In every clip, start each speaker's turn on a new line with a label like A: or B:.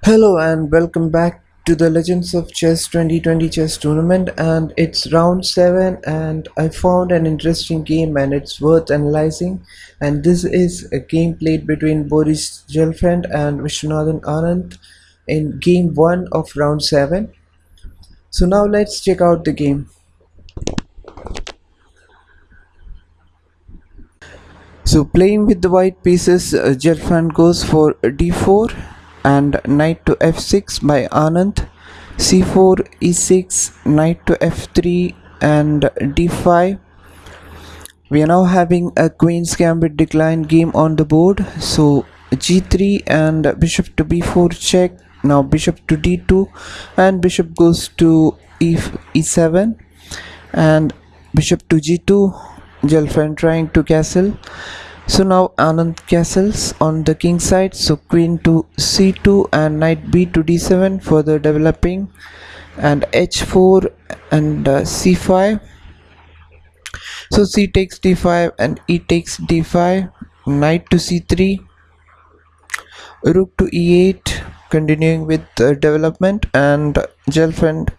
A: Hello and welcome back to the Legends of Chess 2020 chess tournament, and it's round 7, and I found an interesting game and it's worth analyzing. And this is a game played between Boris Gelfand and Viswanathan Anand in game 1 of round 7. So now let's check out the game. So playing with the white pieces, Gelfand goes for d4 and knight to f6 by Anand, c4, e6, knight to f3 and d5. We are now having a queen's gambit decline game on the board. So g3 and bishop to b4 check. Now bishop to d2 and bishop goes to e7 and bishop to g2. Gelfand trying to castle. So now Anand castles on the king side, so queen to c2 and knight b to d7 further developing, and h4 and c5. So c takes d5 and e takes d5, knight to c3, rook to e8, continuing with development, and Gelfand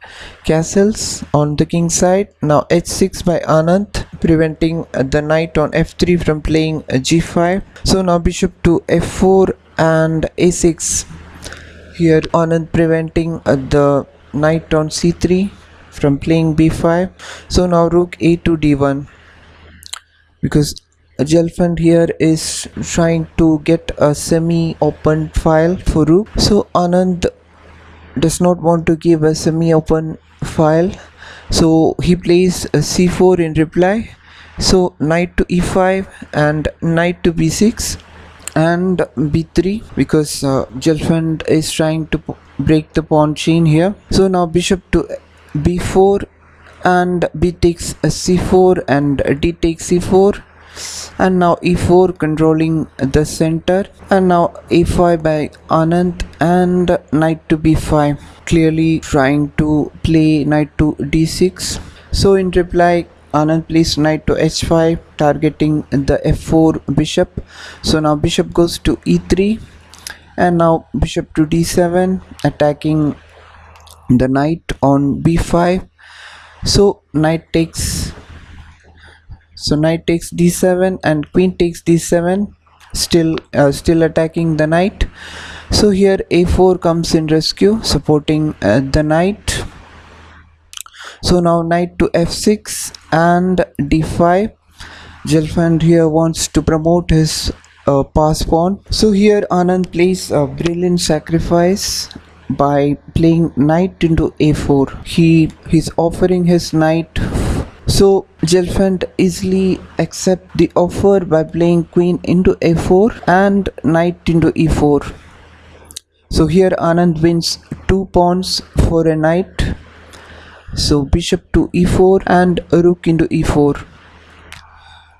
A: castles on the king side. Now h6 by Anand, preventing the knight on f3 from playing g5. So now bishop to f4 and a6. Here Anand preventing the knight on c3 from playing b5. So now rook a to d1, because Gelfand here is trying to get a semi-open file for rook. So Anand does not want to give a semi-open file, so he plays a c4 in reply. So knight to e5 and knight to b6 and b3, because Gelfand is trying to break the pawn chain here. So now bishop to b4 and b takes a c4 and d takes c4, and now e4 controlling the center, and now a5 by Anand and knight to b5, clearly trying to play knight to d6. So in reply Anand plays knight to h5, targeting the f4 bishop. So now bishop goes to e3 and now bishop to d7, attacking the knight on b5. So knight takes d7 and queen takes d7, still attacking the knight. So here a4 comes in rescue, supporting the knight. So now knight to f6 and d5. Gelfand here wants to promote his pass pawn. So here Anand plays a brilliant sacrifice by playing knight into a4. He's offering his knight. So Gelfand easily accepts the offer by playing queen into a4 and knight into e4. So here Anand wins 2 pawns for a knight. So bishop to e4 and rook into e4.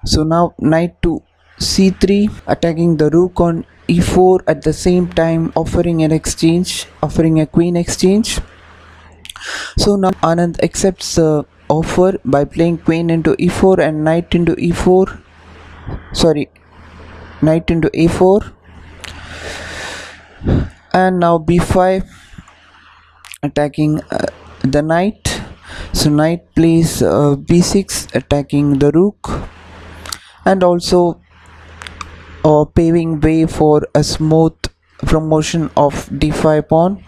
A: So now knight to c3, attacking the rook on e4, at the same time offering a queen exchange. So now Anand accepts the offer by playing queen into e4 and knight into a4, and now b5, attacking the knight. So knight plays b6, attacking the rook, and also paving way for a smooth promotion of d5 pawn.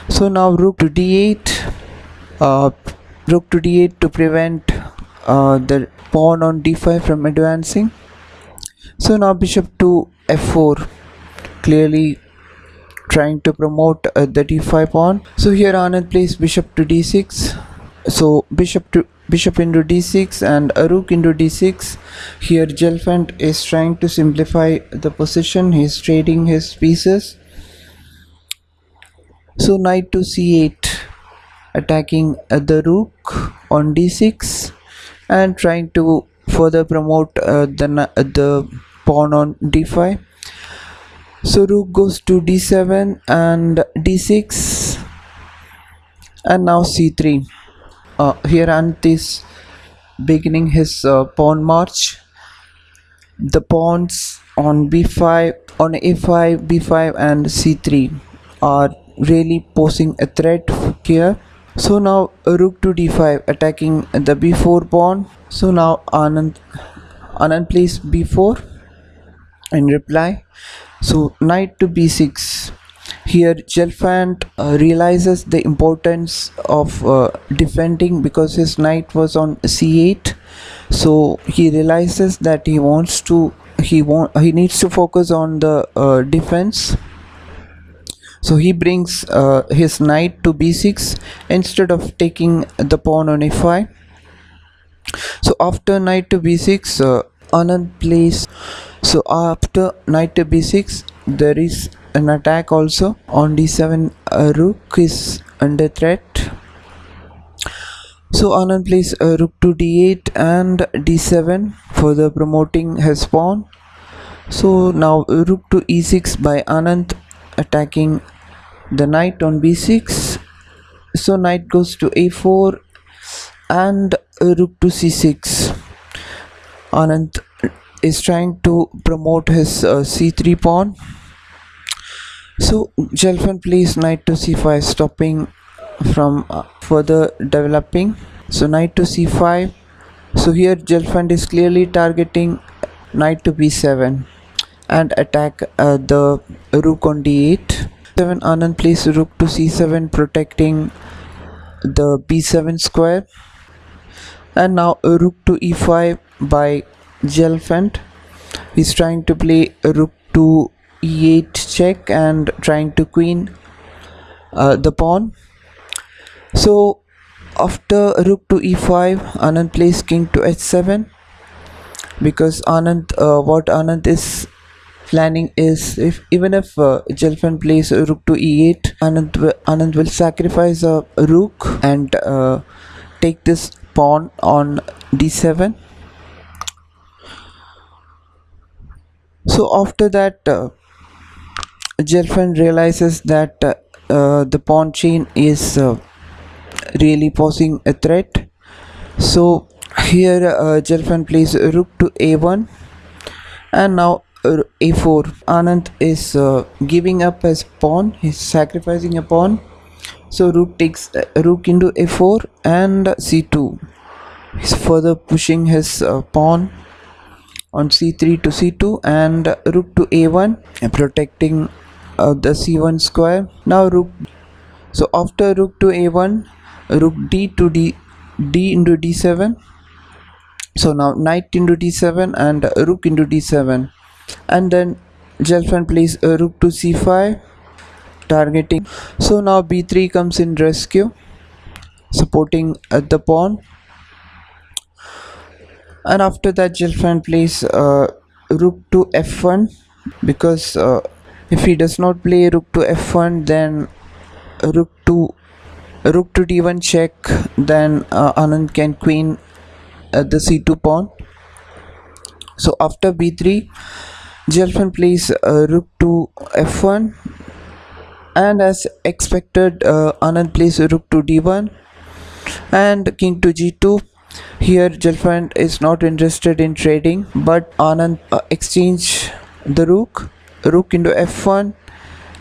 A: So now rook to d8, to prevent the pawn on d5 from advancing. So now bishop to f4, clearly trying to promote the d5 pawn. So here Anand plays bishop to d6. So bishop into d6 and a rook into d6. Here Gelfand is trying to simplify the position. He is trading his pieces. So knight to c8, attacking the rook on d6 and trying to further promote the pawn on d5. So rook goes to d7 and d6, and now c3. Here Anand is beginning his pawn march. The pawns on b5, on a5, b5 and c3 are really posing a threat here. So now rook to d5 attacking the b4 pawn. So now Anand plays b4 in reply. So knight to b6. Here Gelfand realizes the importance of defending because his knight was on c8. So he realizes that he needs to focus on the defense. So he brings his knight to b6 instead of taking the pawn on a5. So after knight to b6, Anand plays. So after knight to b6, there is an attack also on d7. Rook is under threat. So Anand plays rook to d8 and d7 further promoting his pawn. So now rook to e6 by Anand attacking the knight on b6. So knight goes to a4 and rook to c6. Anand is trying to promote his c3 pawn. So Gelfand plays knight to c5, stopping from further developing. So knight to c5. So here Gelfand is clearly targeting knight to b7 and attack the rook on d8. 7 Anand plays rook to c7, protecting the b7 square. And now rook to e5 by Gelfand. He's trying to play rook to e8 check and trying to queen the pawn. So after rook to e5, Anand plays king to h7 because what Anand is planning is even if Gelfand plays rook to e8, Anand will sacrifice a rook and take this pawn on d7. So after that, Gelfand realizes that the pawn chain is really posing a threat. So here Gelfand plays rook to a1 and now a4. Anand is giving up his pawn. He's sacrificing a pawn. So rook takes rook into a4 and c2. He's further pushing his pawn on c3 to c2 and rook to a1, protecting the c1 square. Now rook. So after rook to a1, rook d to d into d7. So now knight into d7 and rook into d7, and then Gelfand plays rook to c5, targeting. So now b3 comes in rescue, supporting the pawn. And after that Gelfand plays rook to f1 because if he does not play rook to f1, then rook to d1 check, then Anand can queen the c2 pawn. So after b3, Gelfand plays rook to f1, and as expected Anand plays rook to d1 and king to g2. Here Gelfand is not interested in trading, but Anand exchange the rook into f1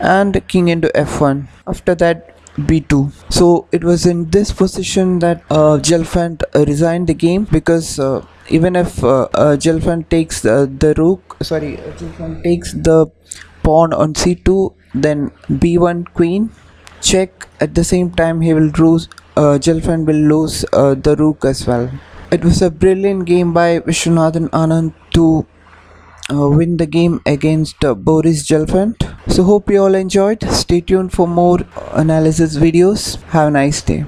A: and king into f1. After that b2. So it was in this position that Gelfand resigned the game because even if Gelfand takes Gelfand takes the pawn on c2, then b1 queen check. At the same time he will lose. Gelfand will lose the rook as well. It was a brilliant game by Viswanathan Anand to win the game against Boris Gelfand. So hope you all enjoyed. Stay tuned for more analysis videos. Have a nice day.